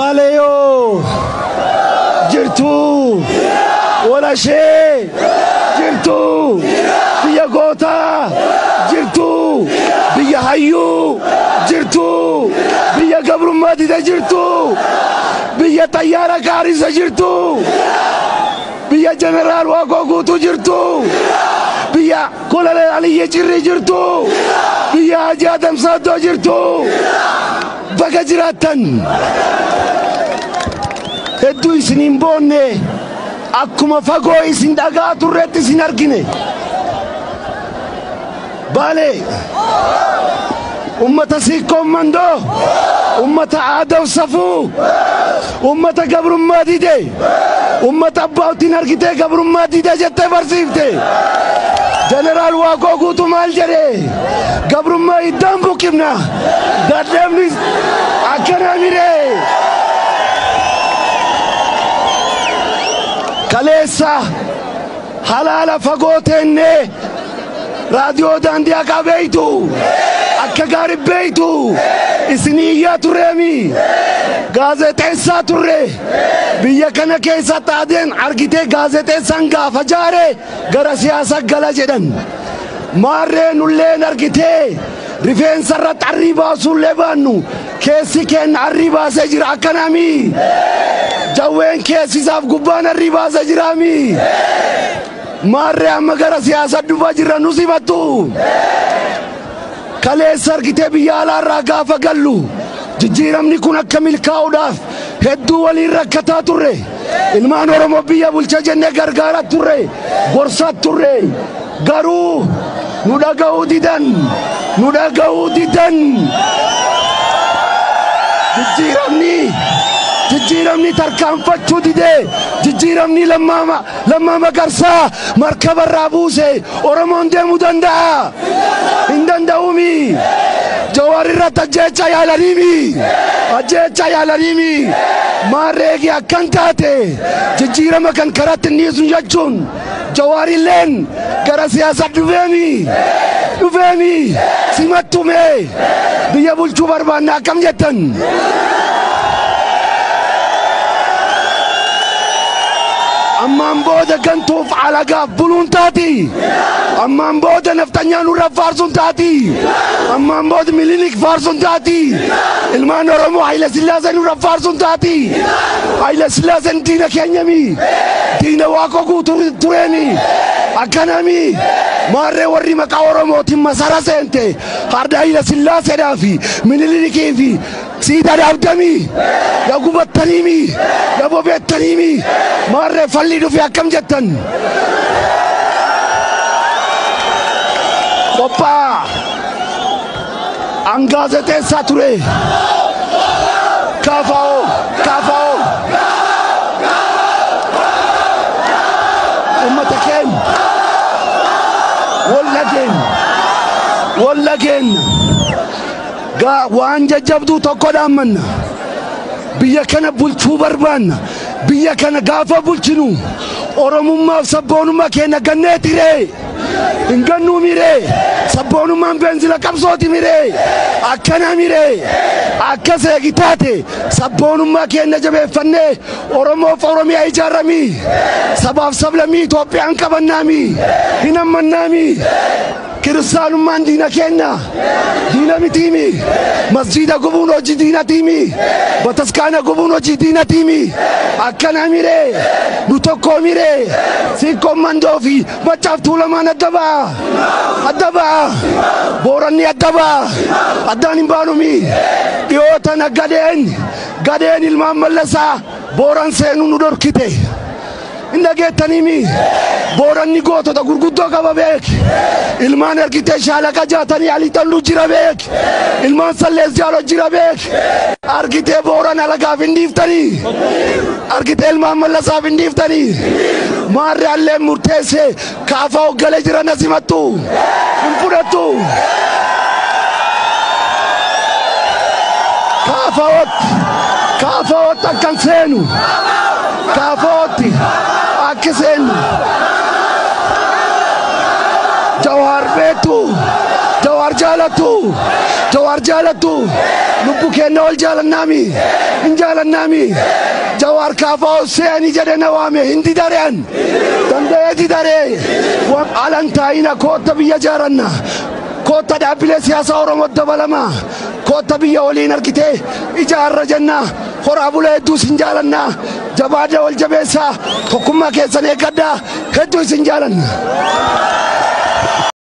Baleyo jirtu wala shee jirtu biya gota jirtu biya hayyu jirtu biya gabrumadi da jirtu biya tayyara karisa jirtu biya general wagogutu jirtu biya kolale aliye jirri jirtu biya Dhaamsa do jirtu baga jiratan heddu isinin bonne akkuma fago isin daga turretti isin argine bale ummata sikko mando ummata aadaw safu ummata gabrummaa dide ummata abbautin argite gabrummaa dide jette barsifte general wagogutu mal jedhe gabrummaa iddan bukibna dadhabni akkana mire kaleessa halala fagootenne radio dandiya qabeytu akka gaari beytu isiniya turemi gaazexeessa turre biyya kana keessa taadeen argite gaazexeessan gaafa jaare gara siyaasa gala jedhan maarree nulleen argite rifeensa irratti arrii baasuullee baannu keessi keenya arrii baasee jira akkanami jawween keessisaaf gubbaan arrii baasee jiraami maarree amma gara siyaasa dhufaa jirra nu sifattu kaleessa argite biyya alaarraa gaafa gallu jijjiiramni kun akka milkaa'uudhaaf hedduu waliin rakkataa turre ilmaan oromoo biyya bulcha jennee gargaaraa turre gorsaa turre garuu nu dhaga'uu didan jijjiiramni tarkaanfachuu dide jijjiiramni lammaama garsaa markabarraa buuse oromoon deemuu danda'a hin danda'uumi jawaarrirratti ajjeecha yaalanimi maarreegi akkan taate jijjiirama kan karatti dhiisu jechuun jawaarilleen gara siyaasa dhufeemi simattume biyya bulchuu barbaanna akkam jettan ammaan booda gantuuf alagaaf buluun taati ammaan booda naftanyaa nurra faarsuun taati ammaan booda milinik faarsuun taati ilmaan oromoo Haile Sillaasee nurra faarsuun taati Haile Sillaaseen diina keenyami diina waaqoo guutuu tureemi akkanami maarree warri maqaa oromootiin masara seente harda Haile Sillaaseedhaa fi milinikii fi siida dhaabdami ya gubattanimi ya bobeettanimi maarree falli dhufi akkam jettan qophaa an gaazexeessaa ture kaafa'oo ummata keenya walla keenya waan jajjabduu tokko dhaammanna biyya kana bulchuu barbaanna biyya kana gaafa bulchinu oromummaaf sabboonummaa keenya ganneetire hin gannuu mire sabboonummaan beenzila qabsooti mire akkana mire akka seegi taate sabboonummaa keenya jabeeffannee oromoof oromiyaa ijaarrami sabaaf sablammii Itoophiyaan qabannaami hin ammannaami kiristaanummaan diina keenya diina mitiimi masjiida gubuun hojii diinatiimi bataskaana gubuun hojii diinatiimi akkana mire nu tokko mire siikkoon mandoo fi machaaf tuulamaan adda ba'a booranni adda ba'a addaan hin baanumi dhiyootana gadeen ilmaan mallasaa booran seenuu nu dhorkite inda geettanimi booranni gootota gurguddoo qaba beek ilmaan ergite shaalaqa jaatanii aliixallu jira beek ilmaan sallees jaalo jira beek argite booran alagaaf hin dhiiftanii argite ilmaan mallasaaf hin dhiiftanii maarre alleen murteesse kaafa hoggale jira nasimattu hin fudhattu kaafawotti akkan seenu kaafawotti akka seenu jawar betu jawar jalatu jawar Jawaar jaalattu lubbu kenna ol jaalannami hin jaalannami Jawaar kaafaa seeni jedhe na waame hindi darean dandeeti daree alantaayina kootta biyya jaaranna kootta dhaabbilee siyaasa Oromoo dabalama kootta biyya waliin argitee ijaarra jenna horaa bulaa hedduu isin jaalanna jabaadha wal jabeessaa tokkummaa keessan eeggadhaa hedduu isin jaalanna.